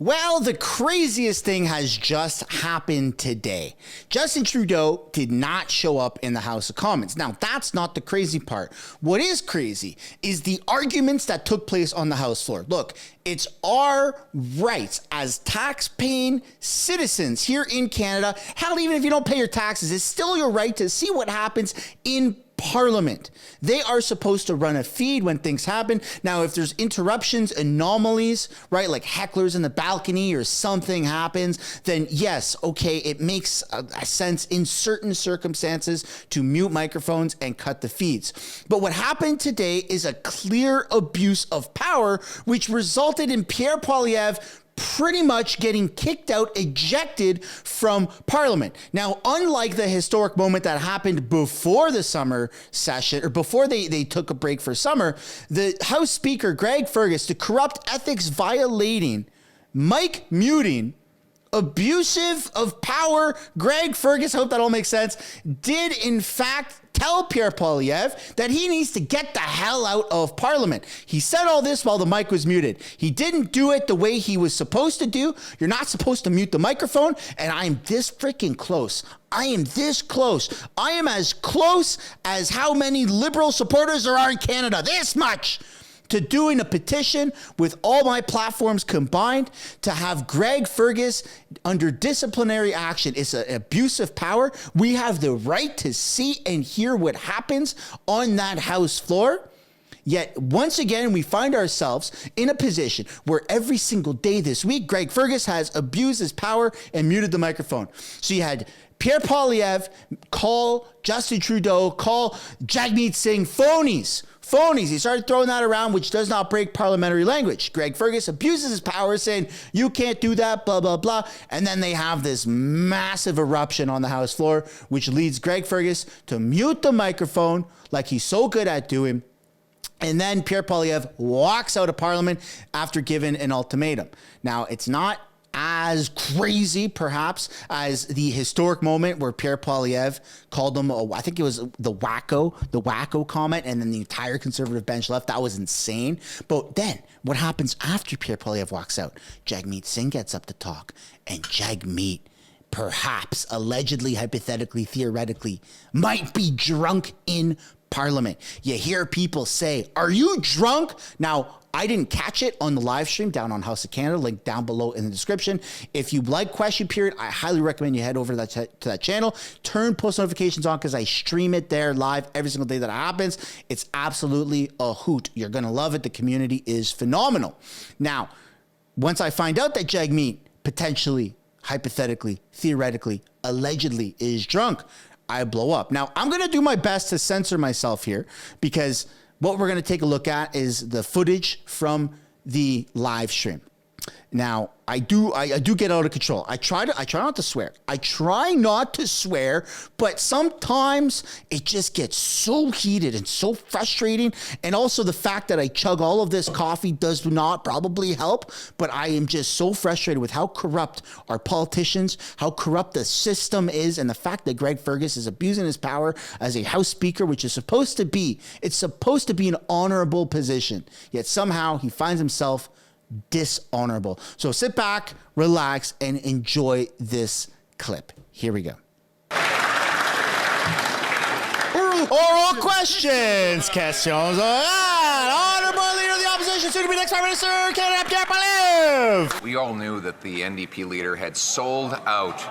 Well, the craziest thing has just happened today. Justin Trudeau did not show up in the House of Commons. Now, that's not the crazy part. What is crazy is the arguments that took place on the House floor. Look, it's our rights as tax-paying citizens here in Canada. Hell, even if you don't pay your taxes, it's still your right to see what happens in Parliament. They are supposed to run a feed when things happen. Now, if there's interruptions, anomalies, right, like hecklers in the balcony or something happens, then yes, okay, it makes a sense in certain circumstances to mute microphones and cut the feeds. But what happened today is a clear abuse of power, which resulted in Pierre Poilievre pretty much getting kicked out, ejected from Parliament. Now, unlike the historic moment that happened before the summer session, or before they took a break for summer, the House Speaker, Greg Fergus, the corrupt, ethics violating, mic muting, abusive of power, Greg Fergus, I hope that all makes sense, did in fact tell Pierre Poilievre that he needs to get the hell out of Parliament. He said all this while the mic was muted. He didn't do it the way he was supposed to do. You're not supposed to mute the microphone, and I am this freaking close. I am this close. I am as close as how many Liberal supporters there are in Canada. This much. To doing a petition with all my platforms combined to have Greg Fergus under disciplinary action. It's an abuse of power. We have the right to see and hear what happens on that House floor. Yet, once again, we find ourselves in a position where every single day this week, Greg Fergus has abused his power and muted the microphone. So you had Pierre Poilievre call Justin Trudeau, call Jagmeet Singh phonies. Phonies. He started throwing that around, which does not break parliamentary language. Greg Fergus abuses his power, saying, you can't do that, blah, blah, blah. And then they have this massive eruption on the House floor, which leads Greg Fergus to mute the microphone like he's so good at doing. And then Pierre Poilievre walks out of Parliament after given an ultimatum. Now, it's not as crazy, perhaps, as the historic moment where Pierre Poilievre called him, I think it was the wacko comment, and then the entire Conservative bench left. That was insane. But then, what happens after Pierre Poilievre walks out? Jagmeet Singh gets up to talk, and Jagmeet, perhaps, allegedly, hypothetically, theoretically, might be drunk in Parliament. You hear people say, are you drunk? Now, I didn't catch it on the live stream down on House of Canada, link down below in the description. If you like Question Period, I highly recommend you head over to that channel. Turn post notifications on because I stream it there live every single day that it happens. It's absolutely a hoot. You're going to love it. The community is phenomenal. Now, once I find out that Jagmeet potentially, hypothetically, theoretically, allegedly is drunk, I blow up. Now, I'm going to do my best to censor myself here because what we're going to take a look at is the footage from the live stream. Now, I do get out of control. I try not to swear. But sometimes it just gets so heated and so frustrating. And also the fact that I chug all of this coffee does not probably help. But I am just so frustrated with how corrupt our politicians, how corrupt the system is, and the fact that Greg Fergus is abusing his power as a House Speaker, which is supposed to be an honorable position. Yet somehow he finds himself dishonorable. So sit back, relax, and enjoy this clip. Here we go. Oral questions. Questions. Honorable Leader of the Opposition, soon to be next Prime Minister, Canada, Pierre Poilievre. We all knew that the NDP leader had sold out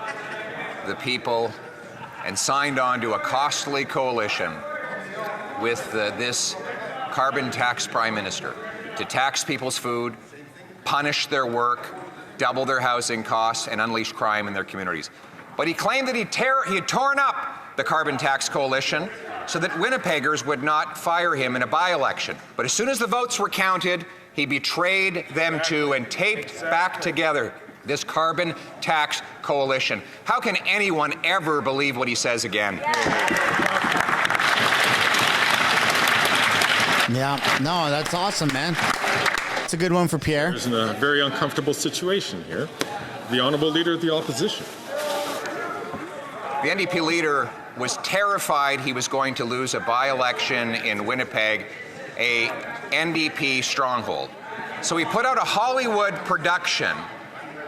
the people and signed on to a costly coalition with this carbon tax Prime Minister to tax people's food, punish their work, double their housing costs, and unleash crime in their communities. But he claimed that he had torn up the carbon tax coalition so that Winnipeggers would not fire him in a by-election. But as soon as the votes were counted, he betrayed them too and taped back together this carbon tax coalition. How can anyone ever believe what he says again? Yeah, no, that's awesome, man. It's a good one for Pierre. There's a very uncomfortable situation here. The Honourable Leader of the Opposition. The NDP leader was terrified he was going to lose a by-election in Winnipeg, a NDP stronghold. So he put out a Hollywood production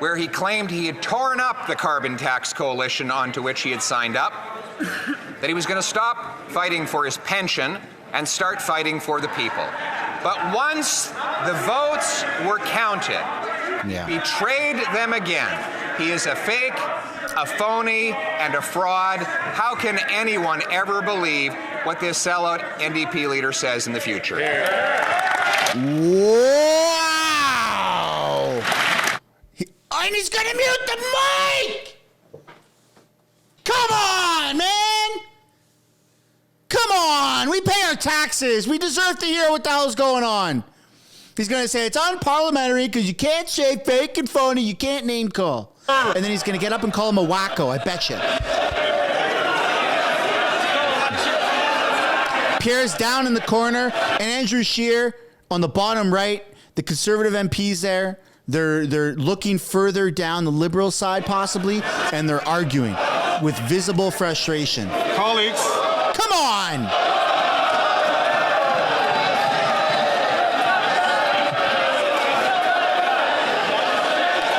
where he claimed he had torn up the carbon tax coalition onto which he had signed up, that he was going to stop fighting for his pension and start fighting for the people. But once the votes were counted, betrayed them again. He is a fake, a phony, and a fraud. How can anyone ever believe what this sellout NDP leader says in the future? Wow! And he's gonna mute the mic! Come on, man! Come on! We pay our taxes. We deserve to hear what the hell's going on. He's gonna say it's unparliamentary because you can't say fake and phony, you can't name call. And then he's gonna get up and call him a wacko, I bet you. Pierre's down in the corner, and Andrew Scheer on the bottom right, the Conservative MPs there, they're looking further down the Liberal side possibly, and they're arguing with visible frustration. Colleagues. Come on!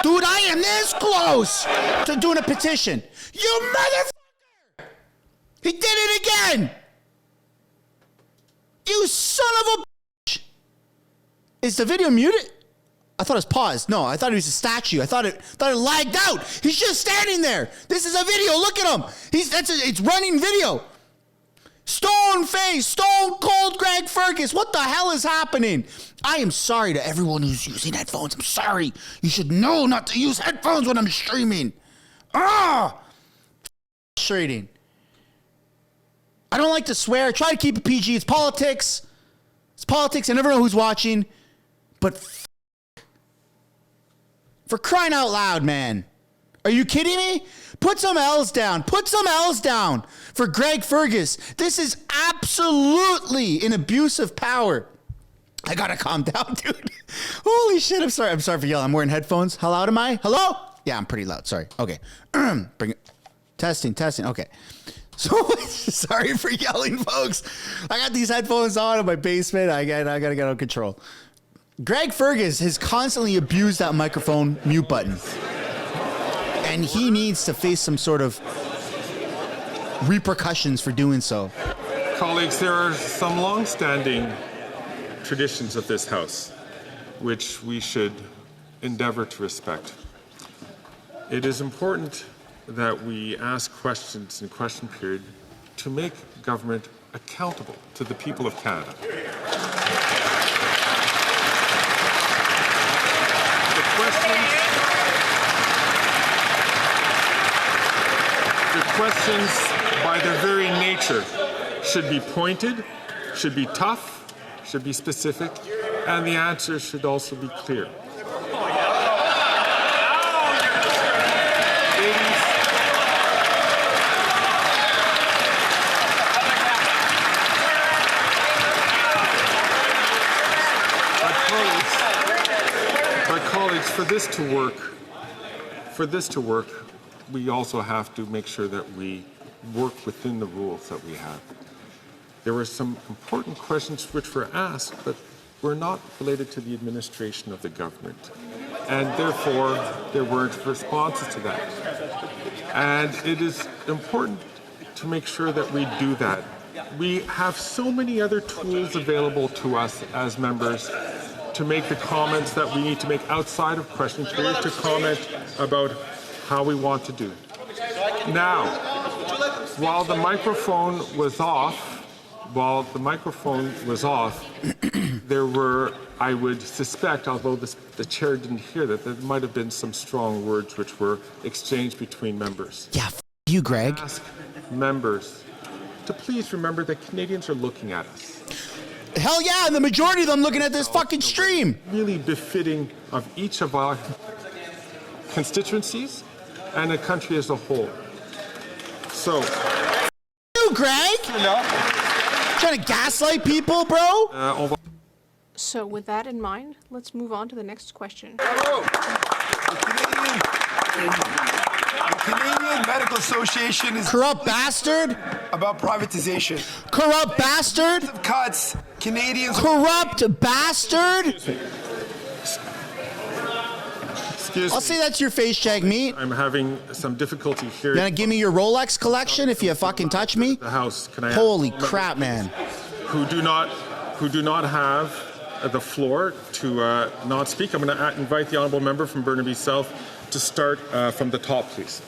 Dude, I am this close to doing a petition. You motherfucker! He did it again! You son of a bitch! Is the video muted? I thought it was paused. No, I thought it was a statue. I thought it lagged out. He's just standing there. This is a video. Look at him. It's running video. Stone face, stone cold Greg Fergus. What the hell is happening? I am sorry to everyone who's using headphones. I'm sorry. You should know not to use headphones when I'm streaming. Frustrating. I don't like to swear. I try to keep it PG. It's politics. It's politics. I never know who's watching. But for crying out loud, man. Are you kidding me? Put some L's down. Put some L's down for Greg Fergus. This is absolutely an abuse of power. I gotta calm down, dude. Holy shit, I'm sorry. I'm sorry for yelling. I'm wearing headphones. How loud am I? Hello? Yeah, I'm pretty loud. Sorry. Okay. Bring it. Testing. Okay. So sorry for yelling, folks. I got these headphones on in my basement. I gotta get out of control. Greg Fergus has constantly abused that microphone mute button. And he needs to face some sort of repercussions for doing so. Colleagues, there are some long-standing traditions of this House, which we should endeavor to respect. It is important that we ask questions in question period to make government accountable to the people of Canada. The questions, by their very nature, should be pointed, should be tough, should be specific, and the answers should also be clear. But colleagues, for this to work, we also have to make sure that we work within the rules that we have. There were some important questions which were asked, but were not related to the administration of the government. And therefore, there weren't responses to that. And it is important to make sure that we do that. We have so many other tools available to us as members to make the comments that we need to make outside of question period, to comment about how we want to do. Now, while the microphone was off, there were, I would suspect, although the chair didn't hear that, there might have been some strong words which were exchanged between members. Yeah, you, Greg. Ask members to please remember that Canadians are looking at us. Hell yeah, and the majority of them looking at this fucking stream. Really befitting of each of our constituencies and the country as a whole. So, you, Greg? Trying to gaslight people, bro? So with that in mind, let's move on to the next question. The Canadian Medical Association is corrupt bastard. About privatization. Corrupt bastard. Cuts. Canadians. Corrupt bastard. Excuse I'll me. say that to your face, Jagmeet. I'm having some difficulty You hearing gonna give me your Rolex collection if you fucking touch me? the House. Can I ask Holy members crap, man. who do not have the floor to not speak? I'm going to invite the honourable member from Burnaby South to start from the top, please.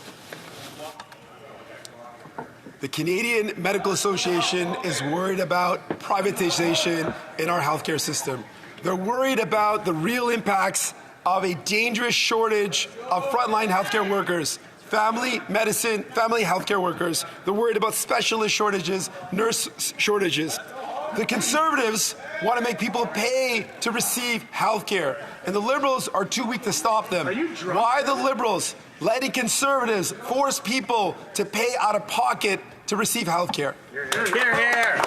The Canadian Medical Association is worried about privatization in our healthcare system. They're worried about the real impacts of a dangerous shortage of frontline healthcare workers, family medicine, family healthcare workers. They're worried about specialist shortages, nurse shortages. The Conservatives want to make people pay to receive healthcare, and the Liberals are too weak to stop them. Why the Liberals letting Conservatives force people to pay out of pocket to receive healthcare? Here, here.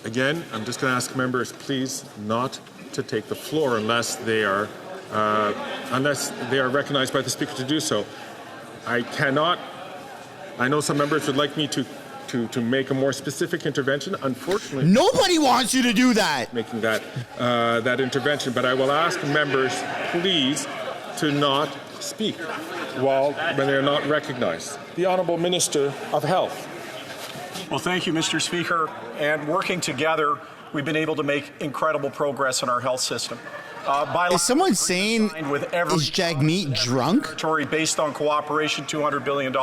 Again, I'm just going to ask members, please, not to take the floor unless they are recognized by the Speaker to do so. I know some members would like me to make a more specific intervention. Unfortunately, Nobody wants you to do that. making that intervention, but I will ask members, please, to not speak when they are not recognized. The Honourable Minister of Health. Well, thank you, Mr. Speaker. And working together, we've been able to make incredible progress in our health system. Is someone saying, with every is Jagmeet drunk? territory based on cooperation, $200 billion.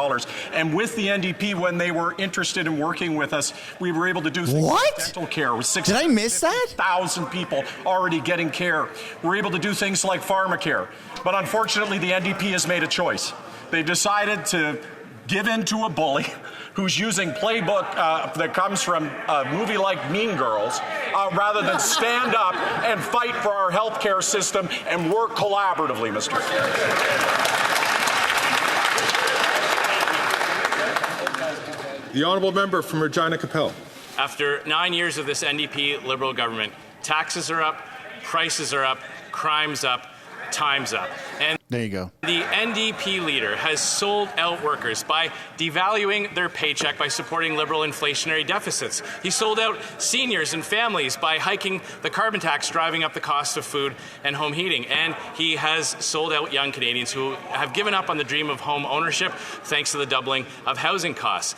And with the NDP, when they were interested in working with us, we were able to do things What? like dental care with Did I miss that? 6,000 people already getting care. We're able to do things like pharmacare. But unfortunately, the NDP has made a choice. They've decided to give in to a bully who's using playbook that comes from a movie like Mean Girls, rather than stand up and fight for our healthcare system and work collaboratively, Mr. Speaker. The Honourable Member from Regina Capel. After 9 years of this NDP Liberal government, taxes are up, prices are up, crime's up, time's up. And There you go. the NDP leader has sold out workers by devaluing their paycheck by supporting Liberal inflationary deficits. He sold out seniors and families by hiking the carbon tax, driving up the cost of food and home heating. And he has sold out young Canadians who have given up on the dream of home ownership thanks to the doubling of housing costs.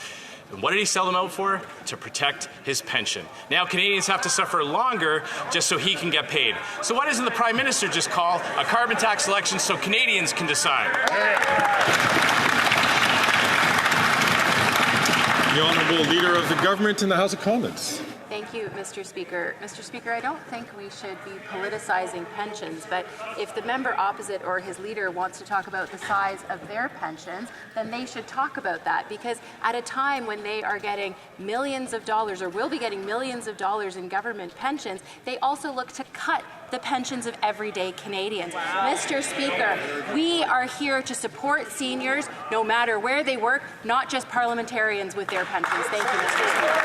And what did he sell them out for? To protect his pension. Now Canadians have to suffer longer just so he can get paid. So why doesn't the Prime Minister just call a carbon tax election so Canadians can decide? The Honourable Leader of the Government in the House of Commons. Thank you, Mr. Speaker. Mr. Speaker, I don't think we should be politicizing pensions, but if the member opposite or his leader wants to talk about the size of their pensions, then they should talk about that, because at a time when they are getting millions of dollars or will be getting millions of dollars in government pensions, they also look to cut the pensions of everyday Canadians. Wow. Mr. Speaker, we are here to support seniors no matter where they work, not just parliamentarians with their pensions. Thank you, Mr. Speaker.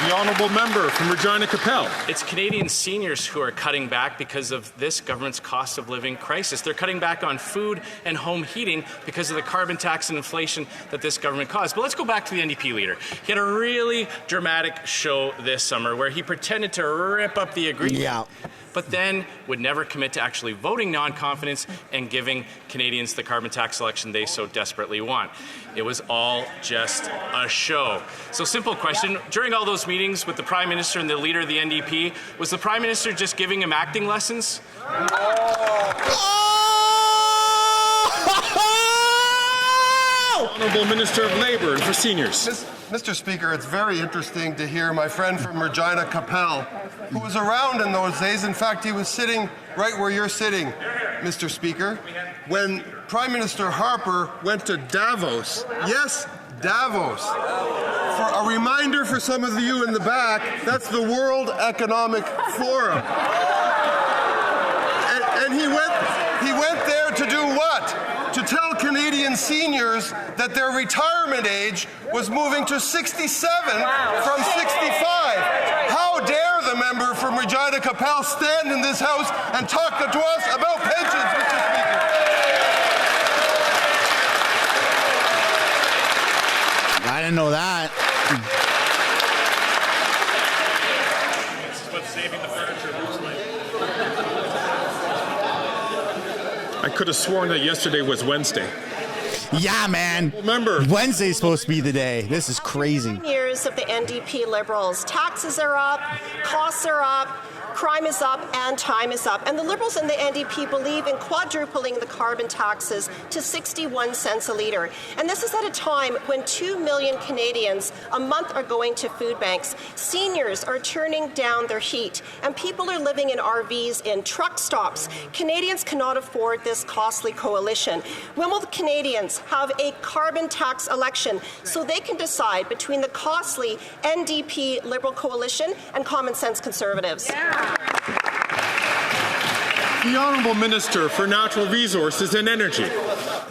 The Honourable Member from Regina Capel. It's Canadian seniors who are cutting back because of this government's cost of living crisis. They're cutting back on food and home heating because of the carbon tax and inflation that this government caused. But let's go back to the NDP leader. He had a really dramatic show this summer where he pretended to rip up the agreement, but then would never commit to actually voting non-confidence and giving Canadians the carbon tax election they so desperately want. It was all just a show. So simple question, during all those meetings with the Prime Minister and the leader of the NDP, was the Prime Minister just giving him acting lessons? Honourable Minister of Labour and for Seniors. Mr. Speaker, it's very interesting to hear my friend from Regina Capel, who was around in those days. In fact, he was sitting right where you're sitting, Mr. Speaker, when Prime Minister Harper went to Davos. Yes, Davos. For a reminder for some of you in the back, that's the World Economic Forum. And he went there to do what? To tell Canadian seniors that their retirement age was moving to 67 from 65. How dare the member from Regina Capel stand in this House and talk to us about pensions, Mr. Speaker? I didn't know that. I could have sworn that yesterday was Wednesday. Yeah, man. Remember, Wednesday's supposed to be the day. This is crazy. 9 years of the NDP Liberals. Taxes are up, costs are up, crime is up, and time is up. And the Liberals and the NDP believe in quadrupling the carbon taxes to 61 cents a litre. And this is at a time when 2 million Canadians a month are going to food banks. Seniors are turning down their heat, and people are living in RVs in truck stops. Canadians cannot afford this costly coalition. When will the Canadians have a carbon tax election so they can decide between the costly NDP Liberal coalition and common sense Conservatives? Yeah. the Honourable Minister for Natural Resources and Energy.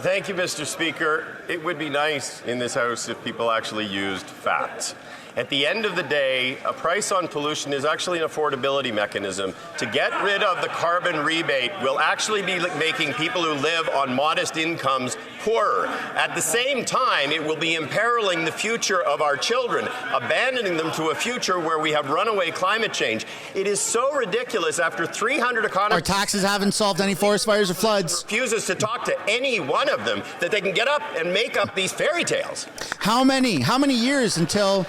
Thank you, Mr. Speaker. It would be nice in this House if people actually used facts. At the end of the day, a price on pollution is actually an affordability mechanism. To get rid of the carbon rebate will actually be making people who live on modest incomes poorer. At the same time, it will be imperiling the future of our children, abandoning them to a future where we have runaway climate change. It is so ridiculous after 300 economists... Our taxes haven't solved any forest fires or floods. ...refuses to talk to any one of them that they can get up and make up these fairy tales. How many years until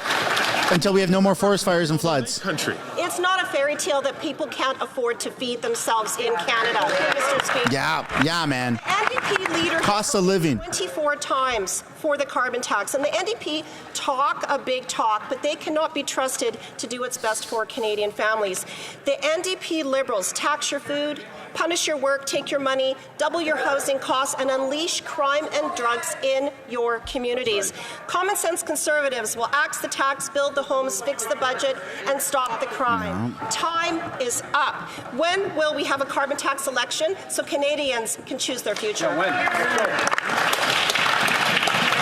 we have no more forest fires and floods? Country. It's not a fairy tale that people can't afford to feed themselves in Canada, Mr. Speaker. Yeah, man. NDP leader cost of living 24 times for the carbon tax, and the NDP talk a big talk, but they cannot be trusted to do what's best for Canadian families. The NDP Liberals tax your food, punish your work, take your money, double your housing costs, and unleash crime and drugs in your communities. Common sense Conservatives will axe the tax, build the homes, fix the budget, and stop the crime. Time is up. When will we have a carbon tax election so Canadians can choose their future?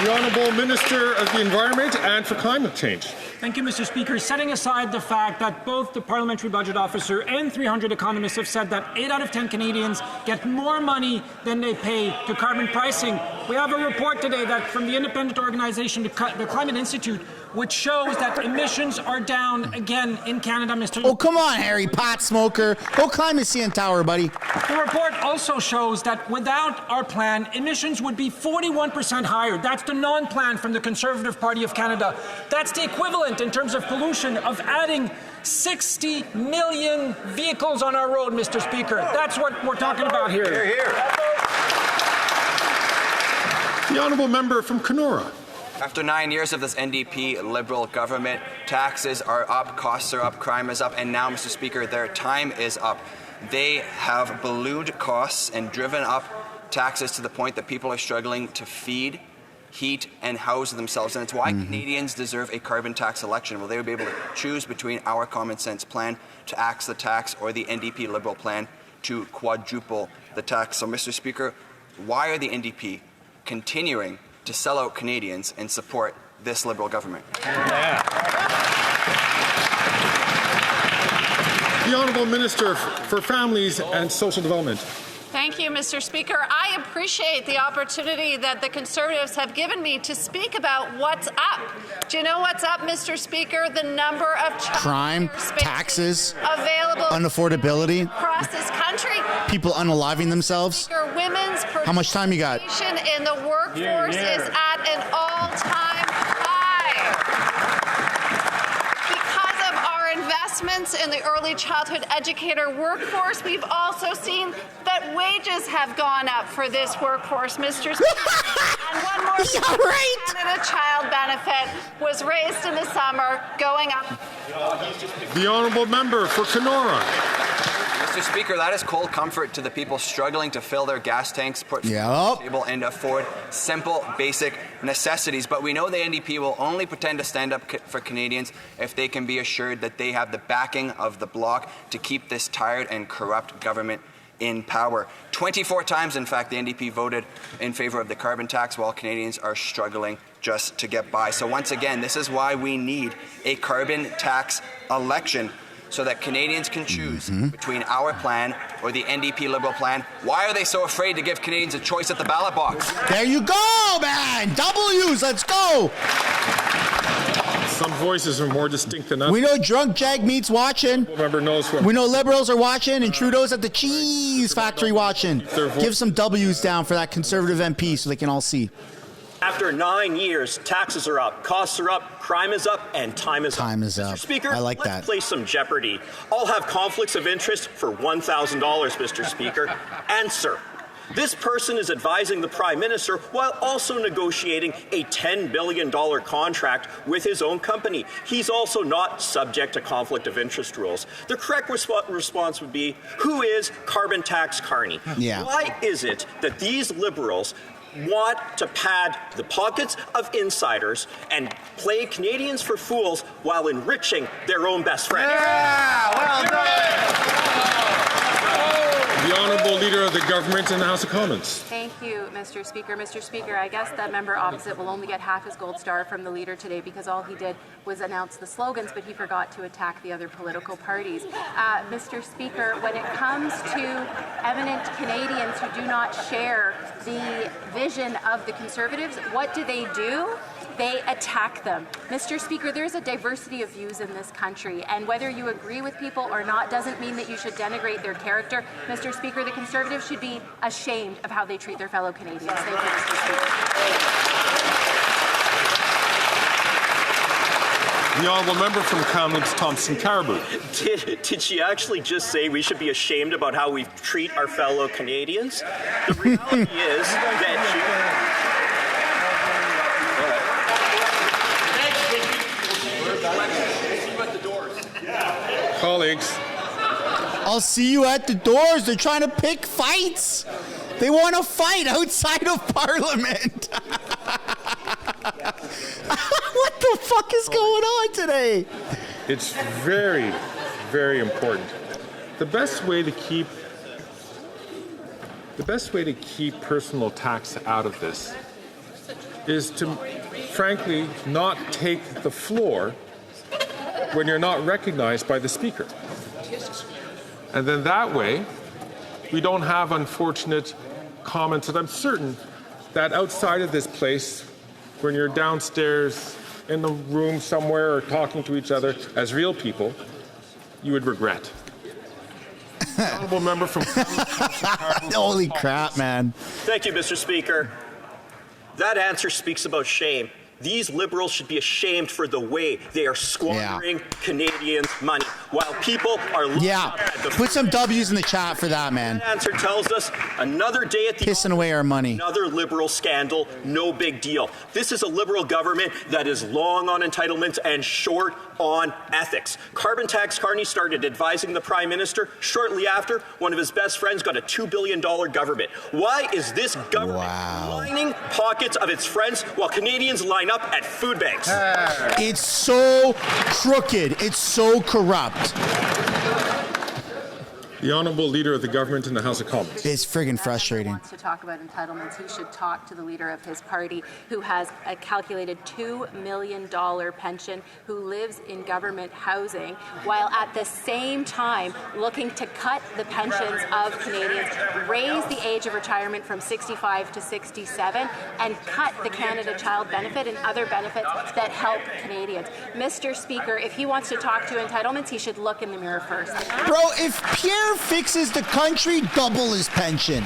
The Honourable Minister of the Environment and for Climate Change. Thank you, Mr. Speaker. Setting aside the fact that both the Parliamentary Budget Officer and 300 economists have said that 8 out of 10 Canadians get more money than they pay to carbon pricing, we have a report today that from the independent organization, the Climate Institute, which shows that emissions are down again in Canada, Mr. Oh, come on, Harry, pot smoker. Go climb the CN Tower, buddy. The report also shows that without our plan, emissions would be 41% higher. That's the non-plan from the Conservative Party of Canada. That's the equivalent in terms of pollution of adding 60 million vehicles on our road, Mr. Speaker. That's what we're talking about here. Hear, hear. The Honourable Member from Kenora. After 9 years of this NDP Liberal government, taxes are up, costs are up, crime is up, and now, Mr. Speaker, their time is up. They have ballooned costs and driven up taxes to the point that people are struggling to feed, heat, and house themselves. And it's why Canadians deserve a carbon tax election. Well, they will be able to choose between our common sense plan to axe the tax or the NDP Liberal plan to quadruple the tax. So, Mr. Speaker, why are the NDP continuing to sell out Canadians and support this Liberal government? Yeah. The Honourable Minister for Families and Social Development. Thank you, Mr. Speaker. I appreciate the opportunity that the Conservatives have given me to speak about what's up. Do you know what's up, Mr. Speaker? The number of crime, taxes, available, unaffordability across this country, people unaliving themselves. Speaker, women's how much time you got? Participation in the workforce is at an all-time high. Because of our investments in the early childhood educator workforce, we've also seen that wages have gone up for this workforce, Mr. Speaker. And one more Canada Child benefit was raised in the summer, going up. The Honourable Member for Kenora. Mr. Speaker, that is cold comfort to the people struggling to fill their gas tanks, put food on the table, and afford simple, basic necessities. But we know the NDP will only pretend to stand up for Canadians if they can be assured that they have the backing of the bloc to keep this tired and corrupt government in power. 24 times, in fact, the NDP voted in favour of the carbon tax while Canadians are struggling just to get by. So once again, this is why we need a carbon tax election, so that Canadians can choose between our plan or the NDP Liberal plan. Why are they so afraid to give Canadians a choice at the ballot box? There you go, man! W's, let's go! Some voices are more distinct than us. We know Drunk Jagmeet's watching. We know Liberals are watching, and Trudeau's at the cheese factory watching. Give some W's down for that Conservative MP so they can all see. After 9 years, taxes are up, costs are up, crime is up, and time is up. Time is up. Mr. Speaker, I like let's that. play some Jeopardy. I'll have conflicts of interest for $1,000, Mr. Speaker. Answer. This person is advising the Prime Minister while also negotiating a $10 billion contract with his own company. He's also not subject to conflict of interest rules. The correct response would be, who is Carbon Tax Carney? Yeah. Why is it that these Liberals want to pad the pockets of insiders and play Canadians for fools while enriching their own best friend? Yeah, well done. The Honourable Leader of the Government in the House of Commons. Thank you, Mr. Speaker. Mr. Speaker, I guess that member opposite will only get half his gold star from the leader today because all he did was announce the slogans, but he forgot to attack the other political parties. Mr. Speaker, when it comes to eminent Canadians who do not share the vision of the Conservatives, what do? They attack them. Mr. Speaker, there's a diversity of views in this country, and whether you agree with people or not doesn't mean that you should denigrate their character. Mr. Speaker, the Conservatives should be ashamed of how they treat their fellow Canadians. Thank you, Mr. Speaker. The Honourable Member from Kamloops, Thompson Caribou. Did she actually just say we should be ashamed about how we treat our fellow Canadians? The reality is that Colleagues. I'll see you at the doors. They're trying to pick fights. They want to fight outside of Parliament. What the fuck is going on today? It's very, very important. The best way to keep personal tax out of this is to, frankly, not take the floor when you're not recognized by the Speaker. And then that way, we don't have unfortunate comments. And I'm certain that outside of this place, when you're downstairs in the room somewhere or talking to each other as real people, you would regret. Honourable member from Holy crap, man. Thank you, Mr. Speaker. That answer speaks about shame. These Liberals should be ashamed for the way they are squandering Canadians' money while people are looking at the put some W's in the chat for that, man. That answer tells us another day at the pissing away our money. Another Liberal scandal, no big deal. This is a Liberal government that is long on entitlements and short on ethics. Carbon Tax Carney started advising the Prime Minister. Shortly after, one of his best friends got a $2 billion government. Why is this government lining pockets of its friends while Canadians line up at food banks? It's so crooked. It's so corrupt. The Honourable Leader of the Government in the House of Commons. It's friggin' frustrating. Wants to talk about entitlements, he should talk to the leader of his party who has a calculated $2 million pension, who lives in government housing, while at the same time looking to cut the pensions of Canadians, raise the age of retirement from 65 to 67, and cut the Canada Child Benefit and other benefits that help Canadians. Mr. Speaker, if he wants to talk to entitlements, he should look in the mirror first. Bro, if Pierre fixes the country, double his pension.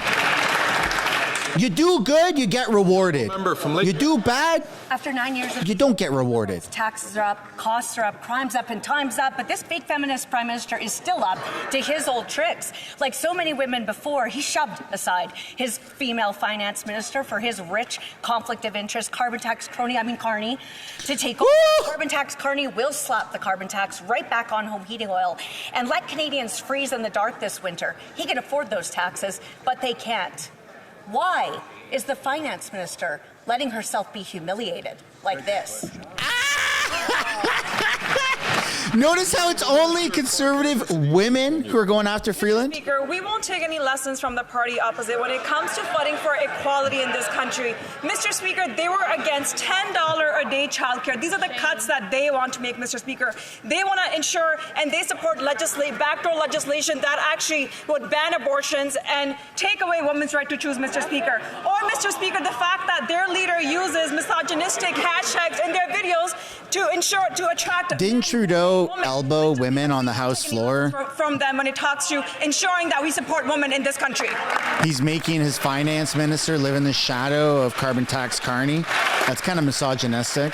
You do good, you get rewarded. You do bad, after 9 years you don't get rewarded. Taxes are up, costs are up, crime's up, and time's up, but this fake feminist Prime Minister is still up to his old tricks. Like so many women before, he shoved aside his female finance minister for his rich conflict of interest carbon tax Carney to take over. Carbon tax Carney will slap the carbon tax right back on home heating oil and let Canadians freeze in the dark this winter. He can afford those taxes, but they can't. Why is the finance minister letting herself be humiliated like this? Notice how it's only conservative women who are going after Freeland? Speaker, we won't take any lessons from the party opposite when it comes to fighting for equality in this country. Mr. Speaker, they were against $10 a day childcare. These are the cuts that they want to make, Mr. Speaker. They want to ensure and they support backdoor legislation that actually would ban abortions and take away women's right to choose, Mr. Speaker. Or Mr. Speaker, the fact that their leader uses misogynistic hashtags in their videos to attract. Didn't Trudeau elbow women on the House floor? From them when it talks to ensuring that we support women in this country. He's making his finance minister live in the shadow of carbon tax Carney. That's kind of misogynistic.